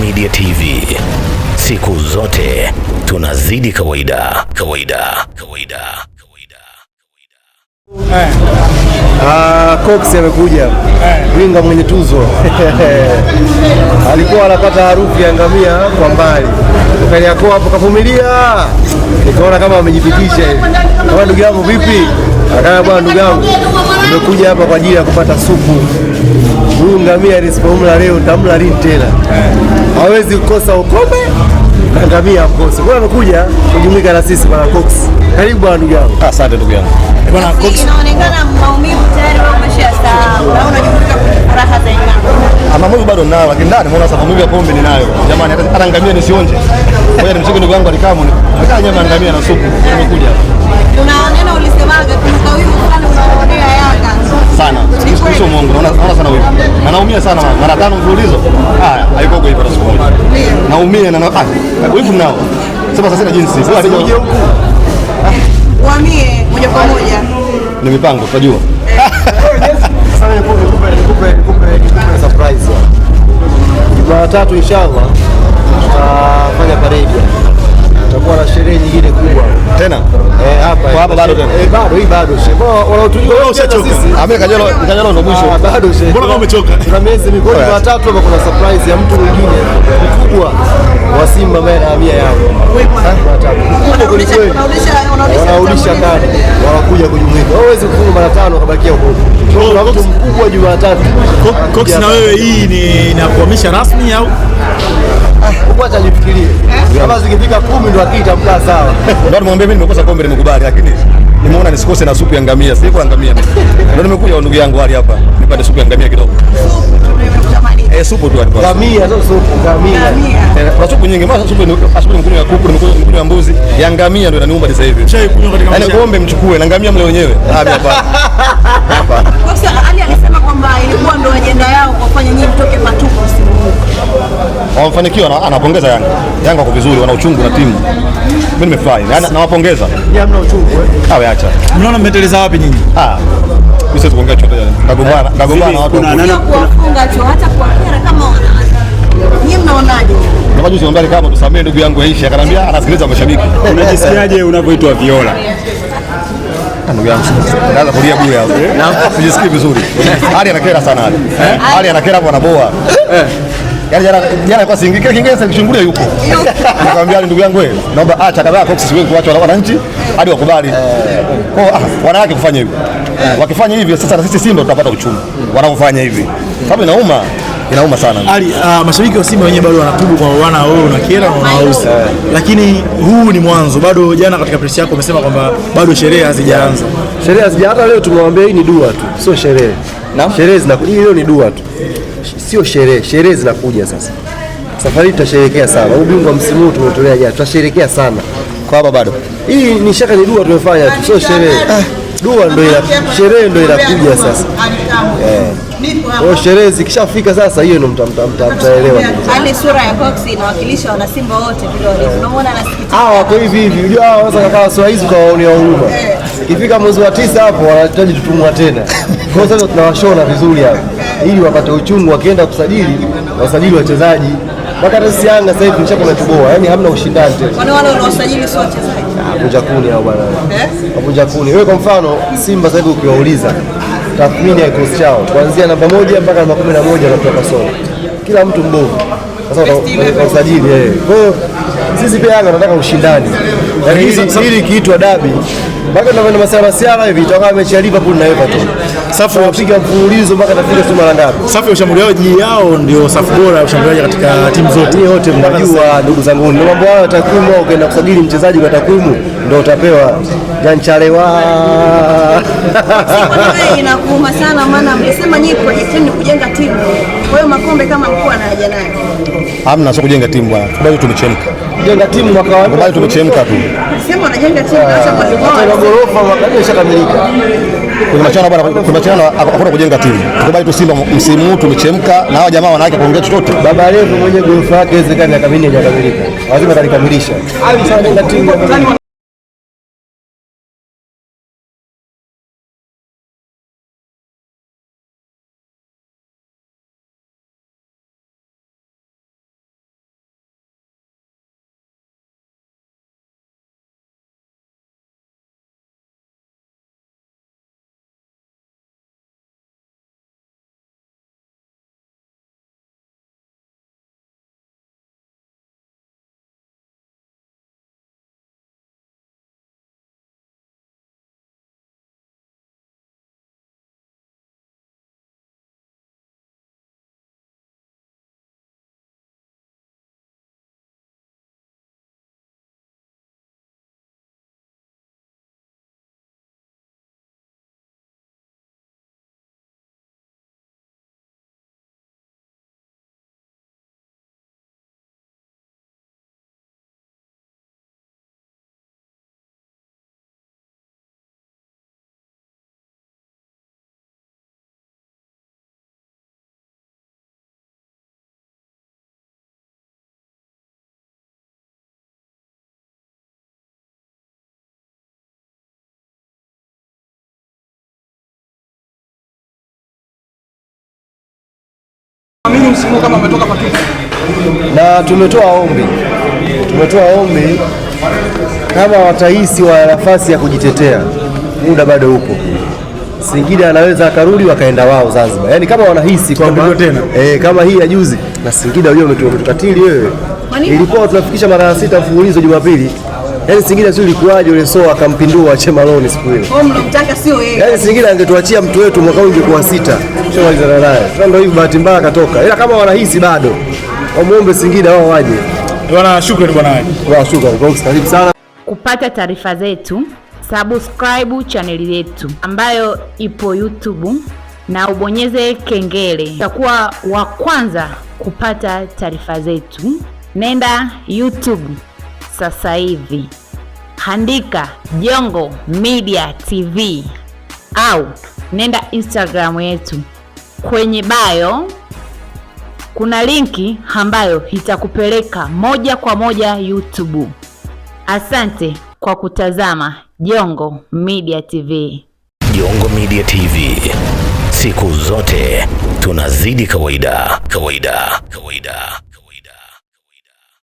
Media TV, siku zote tunazidi kawaida. Cox amekuja winga mwenye tuzo alikuwa anapata harufu ya ngamia kwa mbali, yako hapo kavumilia, nikaona kama amejipitisha hivi. Kama ndugu yangu vipi? Akana bwana, ndugu yangu nimekuja hapa kwa ajili ya kupata supu. Huyu ngamia nisipomla leo tamla lini tena? Hawezi kukosa ukome na ngamia akose. Kwa amekuja kujumuika na sisi bwana Cox. Karibu bwana ndugu yangu. Asante ndugu yangu. Bwana Cox, inaonekana maumivu tayari wao umeshasahau. Na unajumuika kwenye furaha za nyama. Maumivu bado ninao, lakini ndani mbona sasa maumivu ya pombe ninayo. Jamani, hata ngamia nisionje. Ngoja nimshike ndugu yangu alikamu. Hata nyama ngamia na supu nimekuja. Kuna neno ulisemaga kuna wivu fulani unaonea Yanga. Sana. Sio Mungu, naona sana wivu. Na naumia sana mara 5 mfululizo. Haiko kwa hivyo siku moja. Naumia na wivu nao. Sasa sina jinsi. Uhamie moja kwa moja. Ni mipango tunajua. Sasa nikupe surprise. Jumatatu inshallah tutafanya parade. Tutakuwa na sherehe nyingine kubwa. Tena? Hapa. Kwa hapa bado tena? Bado shehe. Wanaotujua wewe ushachoka. Kajalo ndo mwisho. Bado shehe. Mbona kama umechoka? Tuna miezi mikoni Jumatatu hapa kuna surprise ya mtu mwingine mkubwa wa Simba ambaye anahamia yao. Wanarudisha kadi. Wanakuja kujumuika. Hawezi kufunga mara 5 kabakia huko. Kuna mtu mkubwa Jumatatu. Cox, na wewe hii ni inakuhamisha rasmi au? Acha nifikirie. Kama zikifika 10 ndo akita mkaa sawa. Ndio nimwambia mimi nimekosa kombe nimekubali, lakini nimeona nisikose na supu ya ngamia. Siko ngamia mimi. Ndio nimekuja ndugu yangu hali hapa. Nipate supu ya ngamia kidogo. Supu tu hapa. Ngamia sio supu, ngamia. Kuna supu nyingi. Mbona supu asubuhi mkunywa ya kuku, mkunywa ya mbuzi, ya ngamia ndio inaniumba sasa hivi. Chai kunywa katika yaani kombe mchukue na ngamia mle wenyewe. Hapa. Cox Ali alisema kwamba ilikuwa ndio ajenda yao kufanya nyinyi mtoke patupu msimu huu. Wamefanikiwa, anapongeza Yanga. Yanga wako vizuri, wana uchungu na timu. Mimi nimefurahi. Nawapongeza. Yeye hamna uchungu Awe acha. Mnaona mmeteleza wapi nyinyi? Mimi siwezi kuongea chochote. Kagombana watu. Kuwafunga tu hata kuwakera kama wanawake. Nyinyi mnaonaje? Kama juzi mbali kama tusamee ndugu yangu Aisha, akanambia anasikiliza mashabiki. Unajisikiaje unapoitwa Viola? Ndugu yangu naanza kulia bure hapo. Sijisikii vizuri. Hali anakera sana hali. Hali anakera hapo anaboa. Yaani jana kwa singi kile kingine kishungulia yupo. Nikamwambia ndugu yangu wewe, naomba acha kadhaa Cox siwezi kuacha wananchi hadi wakubali. Kwa wanawake kufanya hivyo. Wakifanya hivyo sasa na sisi Simba tutapata uchumi. Wanapofanya hivi. Sababu inauma sana. Ali, mashabiki wa Simba wenyewe bado wanatubu kwa wana wewe unakera na unausi. Lakini huu ni mwanzo. Bado jana katika press yako umesema kwamba bado sherehe hazijaanza. Sherehe hazijaanza, hata leo tumemwambia hii ni dua tu, sio sherehe. Sherehe zinakuja, leo ni dua tu. Sio sherehe, sherehe zinakuja sasa. Safari tutasherehekea sana. Ubingwa msimu huu tumetolea jana, tutasherehekea sana. Kwa hapa bado. Hii ni shaka ni dua tumefanya tu, sio sherehe. Dua ndio sherehe ndio inakuja sasa. Sherehe zikishafika sasa hiyo ndio mtaelewa. Hali sura ya Cox inawakilisha wana Simba wote vile walivyo. Unaona anasikitika. Wako hivi. Unajua wanaweza kukaa sura hizo kwa waonea huruma. Ikifika mwezi wa 9 hapo wanahitaji tutumwa tena. Kwa hiyo sasa tunawashona vizuri hapo. Ili wapate uchungu wakienda kusajili, wasajili wachezaji. Mpaka sisi Yanga sasa hivi tunachapa tuboa. Yaani hamna ushindani tena. Wale wanaosajili sio wachezaji. Vunja kuni hao bwana. Vunja kuni. Wewe kwa mfano Simba sasa hivi ukiwauliza tathmini ya kikosi chao kuanzia namba 1 mpaka namba 11 wanatoka solo. Kila mtu mbovu. Sasa usajili Kwa hiyo sisi pia Yanga tunataka ushindani. Lakini hili kiitwa dabi. Mpaka tunafanya masiara hivi itakuwa mechi ya Liverpool na Everton. Safu wapiga mfululizo mpaka tafika tu mara ngapi? Safu ya ushambuliaji yao ndio safu bora ya ushambuliaji katika timu zote. Ni wote mnajua ndugu zangu. Ndio mambo hayo takwimu, au ukienda kusajili mchezaji kwa takwimu ndio utapewa janchalewa. Simba inakuuma sana maana mlisema nyinyi project ni kujenga timu. Kwa hiyo makombe kama mkuu anaja nayo. Hamna, sio kujenga timu bwana. Bado tumechemka. Kujenga timu mwaka wa bado tumechemka tu. Sema wanajenga timu acha mwalimu wao. Kwa gorofa mwaka umeshakamilika. Kuna machana bwana, kuna machana hakuna kujenga timu. Tukubali tu Simba msimu huu tumechemka na hao jamaa wanawake kuongea chochote. Baba Levo mwenye gorofa yake inawezekana miaka 4 hajakamilika. Lazima atalikamilisha. Sasa timu timu msimu kama umetoka patupu? Na tumetoa ombi kama watahisi wa nafasi ya kujitetea, muda bado upo. Singida anaweza akarudi wakaenda wao Zanzibar. Yaani kama wanahisi kwamba kama hii ya juzi na Singida wenyewe umetukatili wewe. Ilikuwa tunafikisha mara 6 mfululizo Jumapili. Yaani Singida sio ilikuwaje ule Soa akampindua Chemaloni siku ile. Mnamtaka sio yeye. Yaani Singida angetuachia mtu wetu mwaka huu ungekuwa 6. Tumalizana naye. Sasa ndio hivi bahati mbaya akatoka. Ila kama wanahisi bado wamuombe Singida wao waje. Bwana shukrani bwana. Shukrani. Karibu sana. Kupata taarifa zetu, subscribe channel yetu ambayo ipo YouTube na ubonyeze kengele. Utakuwa wa kwanza kupata taarifa zetu. Nenda YouTube sasa hivi, andika Jongo Media TV au nenda Instagram yetu, kwenye bio kuna linki ambayo itakupeleka moja kwa moja YouTube. Asante kwa kutazama Jongo Media TV. Jongo Media TV, siku zote tunazidi kawaida.